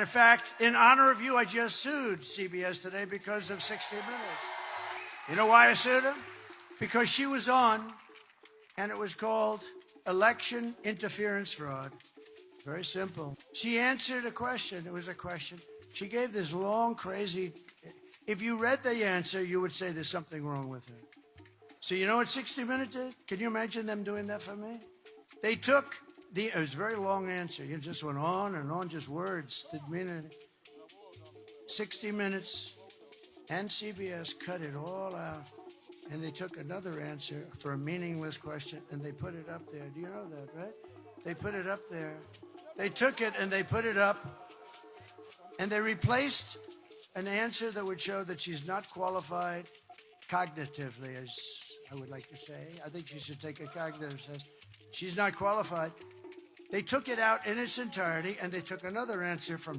In fact, in honor of you, I just sued CBS today because of 60 Minutes. You know why I sued them? Because she was on, and it was called Election Interference Fraud. Very simple. She answered a question. It was a question. She gave this long, crazy... If you read the answer, you would say there's something wrong with it. So you know what 60 Minutes did? Can you imagine them doing that for me? They took it was a very long answer. You just went on and on, just words. Didn't mean anything. 60 Minutes and CBS cut it all out. And they took another answer for a meaningless question and they put it up there. Do you know that, right? They put it up there. They took it and they put it up and they replaced an answer that would show that she's not qualified cognitively, as I would like to say. I think she should take a cognitive test. She's not qualified. They took it out in its entirety and they took another answer from